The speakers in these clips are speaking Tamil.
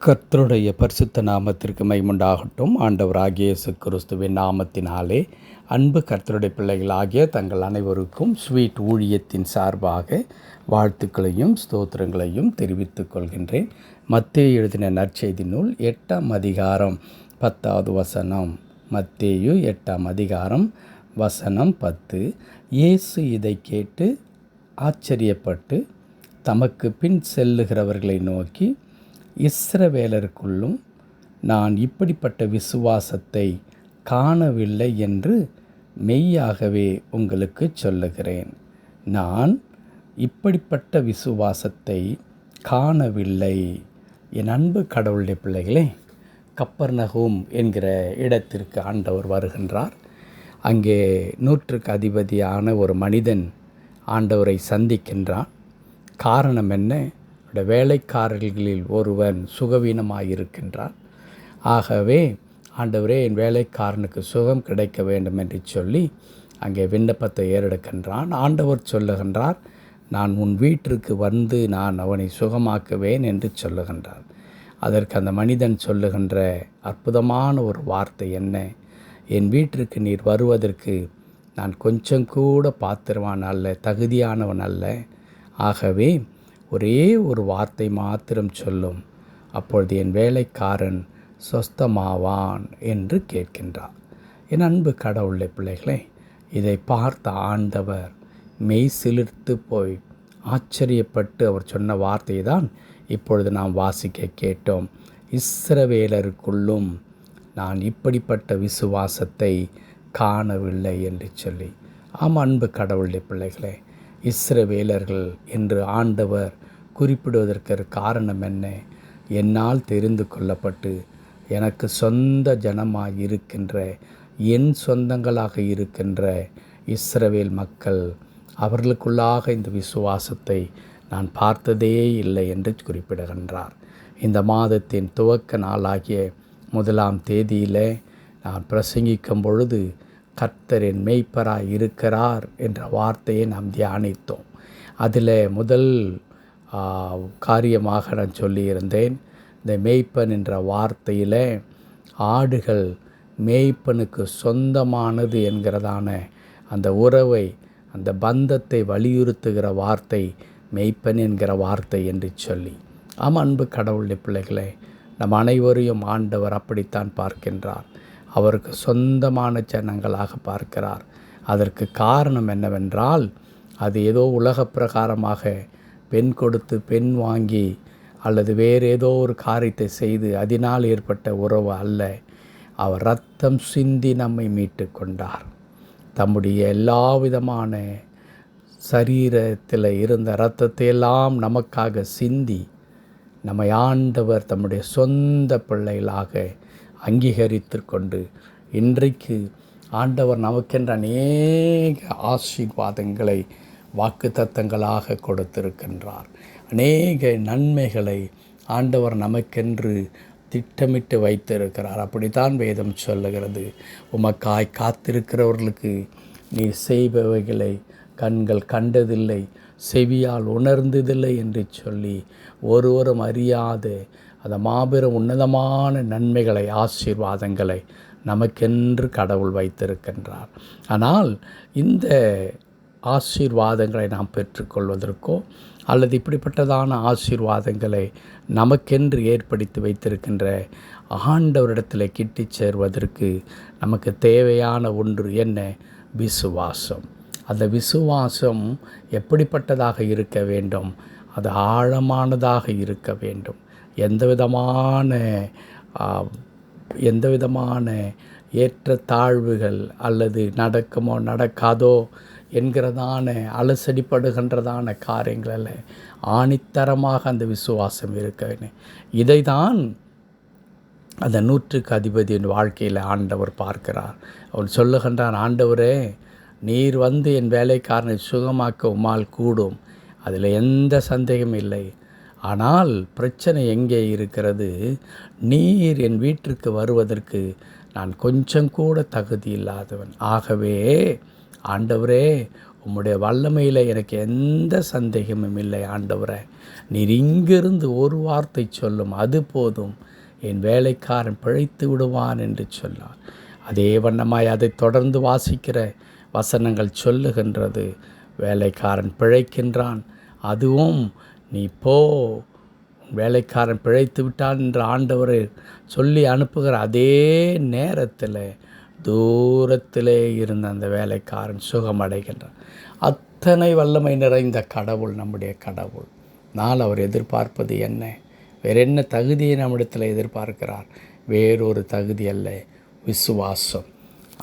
கர்த்தருடைய பரிசுத்த நாமத்திற்கு மகிமையுண்டாகட்டும். ஆண்டவராகிய இயேசு கிறிஸ்துவின் நாமத்தினாலே அன்பு கர்த்தருடைய பிள்ளைகளாகிய தங்கள் அனைவருக்கும் ஸ்வீட் ஊழியத்தின் சார்பாக வாழ்த்துக்களையும் ஸ்தோத்திரங்களையும் தெரிவித்துக் கொள்கின்றேன். மத்தேயு எழுதின நற்செய்தி நூல் 8ஆம் அதிகாரம் 10வது வசனம். மத்தேயு 8ஆம் அதிகாரம் வசனம் 10. இயேசு இதை கேட்டு ஆச்சரியப்பட்டு தமக்கு பின் செல்லுகிறவர்களை நோக்கி, இஸ்ரவேலருக்குள்ளும் நான் இப்படிப்பட்ட விசுவாசத்தை காணவில்லை என்று மெய்யாகவே உங்களுக்கு சொல்லுகிறேன். நான் இப்படிப்பட்ட விசுவாசத்தை காணவில்லை. என் அன்பு கடவுளுடைய பிள்ளைகளே, கப்பர்நகூம் என்கிற இடத்திற்கு ஆண்டவர் வருகின்றார். அங்கே 100க்கு அதிபதியான ஒரு மனிதன் ஆண்டவரை சந்திக்கின்றான். காரணம் என்ன? வேலைக்காரர்களில் ஒருவன் சுகவீனமாயிருக்கின்றான். ஆகவே ஆண்டவரே, என் வேலைக்காரனுக்கு சுகம் கிடைக்க வேண்டும் என்று சொல்லி அங்கே விண்ணப்பத்தை ஏறெடுக்கின்றான். ஆண்டவர் சொல்லுகின்றார், நான் உன் வீட்டிற்கு வந்து நான் அவனை சுகமாக்குவேன் என்று சொல்லுகின்றார். அதற்கு அந்த மனிதன் சொல்லுகின்ற அற்புதமான ஒரு வார்த்தை என்ன? என் வீட்டிற்கு நீர் வருவதற்கு நான் கொஞ்சம் கூட பாத்திரவான் அல்ல, தகுதியானவன் அல்ல. ஆகவே ஒரே ஒரு வார்த்தை மாத்திரம் சொல்லும், அப்பொழுது என் வேலைக்காரன் சொஸ்தமாவான் என்று கேட்கின்றார். என் அன்பு கடவுளுடைய பிள்ளைகளே, இதை பார்த்த ஆண்டவர் மெய் சிலிர்த்து போய் ஆச்சரியப்பட்டு அவர் சொன்ன வார்த்தையை தான் இப்பொழுது நாம் வாசிக்க கேட்டோம். இஸ்ரவேலருக்குள்ளும் நான் இப்படிப்பட்ட விசுவாசத்தை காணவில்லை என்று சொல்லி. ஆம் அன்பு கடவுளுடைய பிள்ளைகளே, இஸ்ரவேலர்கள் என்று ஆண்டவர் குறிப்பிடுவதற்கு காரணம் என்ன? என்னால் தெரிந்து கொள்ளப்பட்டு எனக்கு சொந்த ஜனமாக இருக்கின்ற, என் சொந்தங்களாக இருக்கின்ற இஸ்ரவேல் மக்கள், அவர்களுக்குள்ளாக இந்த விசுவாசத்தை நான் பார்த்ததே இல்லை என்று குறிப்பிடுகின்றார். இந்த மாதத்தின் துவக்க நாளாகிய 1ஆம் தேதியில் நான் பிரசங்கிக்கும் பொழுது கர்த்தர் என் மேய்ப்பராய் இருக்கிறார் என்ற வார்த்தையை நாம் தியானித்தோம். அதில் முதல் காரியமாக நான் சொல்லியிருந்தேன், இந்த மேய்ப்பன் என்ற வார்த்தையில் ஆடுகள் மேய்ப்பனுக்கு சொந்தமானது என்கிறதான அந்த உறவை, அந்த பந்தத்தை வலியுறுத்துகிற வார்த்தை மேய்ப்பன் என்கிற வார்த்தை என்று சொல்லி. ஆம் அன்பு கடவுளுடைய பிள்ளைகளே, நம் அனைவரையும் ஆண்டவர் அப்படித்தான் பார்க்கின்றார். அவருக்கு சொந்தமான ஜனங்களாக பார்க்கிறார். அதற்கு காரணம் என்னவென்றால், அது ஏதோ உலக பிரகாரமாக பெண் கொடுத்து பெண் வாங்கி அல்லது வேறு ஏதோ ஒரு காரியத்தை செய்து அதனால் ஏற்பட்ட உறவு அல்ல. அவர் இரத்தம் சிந்தி நம்மை மீட்டு கொண்டார். தம்முடைய எல்லா விதமான சரீரத்தில் இருந்த இரத்தத்தை எல்லாம் நமக்காக சிந்தி நம்மை ஆண்டவர் தம்முடைய சொந்த பிள்ளைகளாக அங்கீகரித்து கொண்டு இன்றைக்கு ஆண்டவர் நமக்கென்ற அநேக ஆசீர்வாதங்களை வாக்குத்தத்தங்களாக கொடுத்திருக்கின்றார். அநேக நன்மைகளை ஆண்டவர் நமக்கென்று திட்டமிட்டு வைத்திருக்கிறார். அப்படித்தான் வேதம் சொல்லுகிறது, உமக்காய் காத்திருக்கிறவர்களுக்கு நீ செய்பவைகளை கண்கள் கண்டதில்லை, செவியால் உணர்ந்ததில்லை என்று சொல்லி ஒருவரும் அறியாத அந்த மாபெரும் உன்னதமான நன்மைகளை, ஆசீர்வாதங்களை நமக்கென்று கடவுள் வைத்திருக்கின்றார். ஆனால் இந்த ஆசீர்வாதங்களை நாம் பெற்றுக்கொள்வதற்கோ அல்லது இப்படிப்பட்டதான ஆசீர்வாதங்களை நமக்கென்று ஏற்படுத்தி வைத்திருக்கின்ற ஆண்டவரிடத்தில் கிட்டி சேர்வதற்கு நமக்கு தேவையான ஒன்று என்ன? விசுவாசம். அந்த விசுவாசம் எப்படிப்பட்டதாக இருக்க வேண்டும்? அது ஆழமானதாக இருக்க வேண்டும். எந்த விதமான ஏற்றத்தாழ்வுகள் அல்லது நடக்குமோ நடக்காதோ என்கிறதான அலசடிப்படுகின்றதான காரியங்களில் ஆணித்தரமாக அந்த விசுவாசம் இருக்க வேண்டும். இதை தான் அந்த 100க்கு அதிபதியின் வாழ்க்கையில் ஆண்டவர் பார்க்கிறார். அவர் சொல்லுகின்றார், ஆண்டவரே, நீர் வந்து என் வேலைக்காரனை சுகமாக்க உம்மால் கூடும், அதில் எந்த சந்தேகம் இல்லை. ஆனால் பிரச்சனை எங்கே இருக்கிறது? நீர் என் வீட்டிற்கு வருவதற்கு நான் கொஞ்சம் கூட தகுதி இல்லாதவன். ஆகவே ஆண்டவரே, உம்முடைய வல்லமையில் எனக்கு எந்த சந்தேகமும் இல்லை ஆண்டவரே. நீர் இங்கிருந்து ஒரு வார்த்தை சொல்லும், அது போதும், என் வேலைக்காரன் பிழைத்து விடுவான் என்று சொன்னார். அதே வண்ணமாய் அதை தொடர்ந்து வாசிக்கிற வசனங்கள் சொல்லுகின்றது, வேலைக்காரன் பிழைக்கின்றான், அதுவும் நீ போ, வேலைக்காரன் பிழைத்து விட்டான் என்று ஆண்டவர் சொல்லி அனுப்புகிற அதே நேரத்தில் தூரத்திலே இருந்த அந்த வேலைக்காரன் சுகமடைகின்றான். அத்தனை வல்லமை நிறைந்த கடவுள் நம்முடைய கடவுள். நான் அவர் எதிர்பார்ப்பது என்ன? வேறு என்ன தகுதியை நம்மிடத்தில் எதிர்பார்க்கிறார்? வேறொரு தகுதி அல்ல, விசுவாசம்.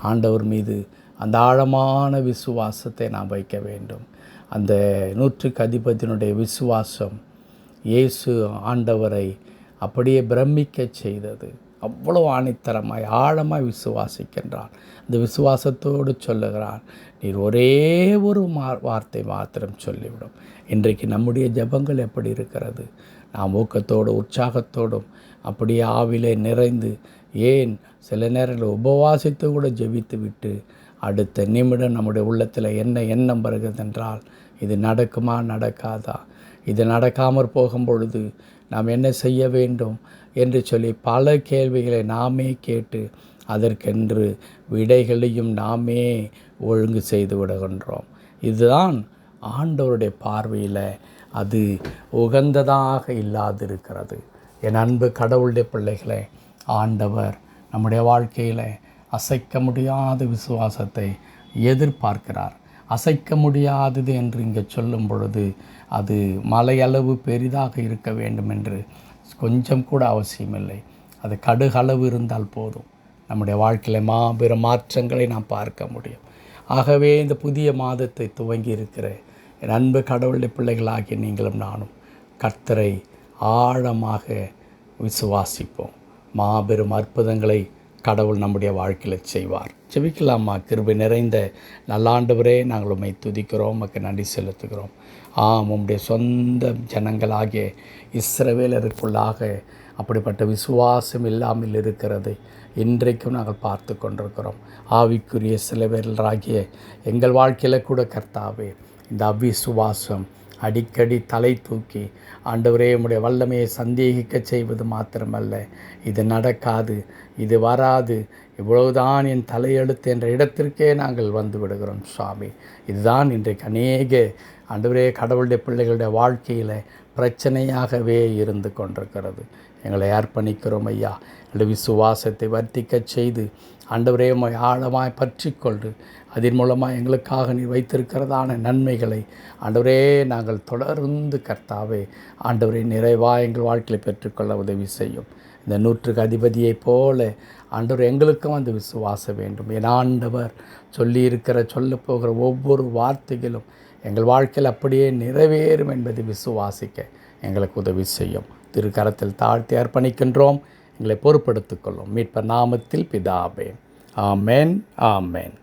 ஆண்டவர் மீது அந்த ஆழமான விசுவாசத்தை நாம் வைக்க வேண்டும். அந்த 100க்கு அதிபதியினுடைய விசுவாசம் இயேசு ஆண்டவரை அப்படியே பிரமிக்க செய்தது. அவ்வளோ ஆணித்தரமாய் ஆழமாய் விசுவாசிக்கின்றான். அந்த விசுவாசத்தோடு சொல்லுகிறான், நீர் ஒரே ஒரு வார்த்தை மாத்திரம் சொல்லிவிடும். இன்றைக்கு நம்முடைய ஜெபங்கள் எப்படி இருக்கிறது? நாம் ஊக்கத்தோடு உற்சாகத்தோடும் அப்படியே ஆவிலே நிறைந்து, ஏன் சில நேரங்களில் உபவாசித்து கூட ஜெபித்து விட்டு அடுத்த நிமிடம் நம்முடைய உள்ளத்தில் என்ன எண்ணம் வருகிறது என்றால், இது நடக்குமா நடக்காதா, இது நடக்காமற் போகும் பொழுது நாம் என்ன செய்ய வேண்டும் என்று சொல்லி பல கேள்விகளை நாமே கேட்டு அதற்கென்று விடைகளையும் நாமே ஒழுங்கு செய்து விடுகின்றோம். இதுதான் ஆண்டவருடைய பார்வையில் அது உகந்ததாக இல்லாதிருக்கிறது. என் அன்பு கடவுளுடைய பிள்ளைகளை, ஆண்டவர் நம்முடைய வாழ்க்கையில் அசைக்க முடியாத விசுவாசத்தை எதிர்பார்க்கிறார். அசைக்க முடியாதது என்று இங்கே சொல்லும் பொழுது அது மலையளவு பெரிதாக இருக்க வேண்டும் என்று கொஞ்சம் கூட அவசியமில்லை. அது கடுகளவு இருந்தால் போதும், நம்முடைய வாழ்க்கையில் மாபெரும் மாற்றங்களை நாம் பார்க்க முடியும். ஆகவே இந்த புதிய மாதத்தை துவங்கி இருக்கிற என் அன்பு கடவுளுடைய பிள்ளைகளாகிய நீங்களும் நானும் கர்த்தரை ஆழமாக விசுவாசிப்போம். மாபெரும் அற்புதங்களை கடவுள் நம்முடைய வாழ்க்கையில் செய்வார். ஜெபிக்கலாமா? கிருபை நிறைந்த நல்லாண்டவரே, நாங்கள் உம்மை துதிக்கிறோம், உமக்கு நன்றி செலுத்துகிறோம். உம்முடைய சொந்த ஜனங்களாகிய இஸ்ரவேலருக்குள்ளாக அப்படிப்பட்ட விசுவாசம் இல்லாமல் இருக்கிறதை இன்றைக்கும் நாங்கள் பார்த்து கொண்டிருக்கிறோம். ஆவிக்குரிய சிலவேலராகிய எங்கள் வாழ்க்கையில் கூட கர்த்தாவே, இந்த அவிசுவாசம் அடிக்கடி தலை தூக்கி ஆண்டவரே உம்முடைய வல்லமையை சந்தேகிக்க செய்வது மாத்திரமல்ல, இது நடக்காது, இது வராது, இவ்வளவுதான் என் தலையெழுத்து என்ற இடத்திற்கே நாங்கள் வந்து விடுகிறோம் சுவாமி. இதுதான் இன்றைக்கு அநேக ஆண்டவரே கடவுளுடைய பிள்ளைகளுடைய வாழ்க்கையில் பிரச்சனையாகவே இருந்து கொண்டிருக்கிறது. எங்களை அர்ப்பணிக்கிறோம் ஐயா. எங்களுடைய விசுவாசத்தை வர்த்திக்க செய்து ஆண்டவரே உம்மை ஆழமாய் பற்றி கொண்டு அதன் மூலமாக எங்களுக்காக நீ வைத்திருக்கிறதான நன்மைகளை ஆண்டவரே நாங்கள் தொடர்ந்து கர்த்தாவே ஆண்டவரே நிறைவாக எங்கள் வாழ்க்கையில் பெற்றுக்கொள்ள உதவி செய்யும். இந்த 100க்கு அதிபதியைப் போல ஆண்டவர் எங்களுக்கும் அந்த விசுவாசம் வேண்டும். என் ஆண்டவர் சொல்லப் போகிற ஒவ்வொரு வார்த்தைகளும் எங்கள் வாழ்க்கையில் அப்படியே நிறைவேறும் என்பதை விசுவாசிக்க எங்களுக்கு உதவி செய்யும். திருக்கரத்தில் தாழ்த்தி அர்ப்பணிக்கின்றோம். எங்களை பொறுப்படுத்திக் கொள்ளும் மீட்பர் நாமத்தில் பிதாவே. ஆமென், ஆமென்.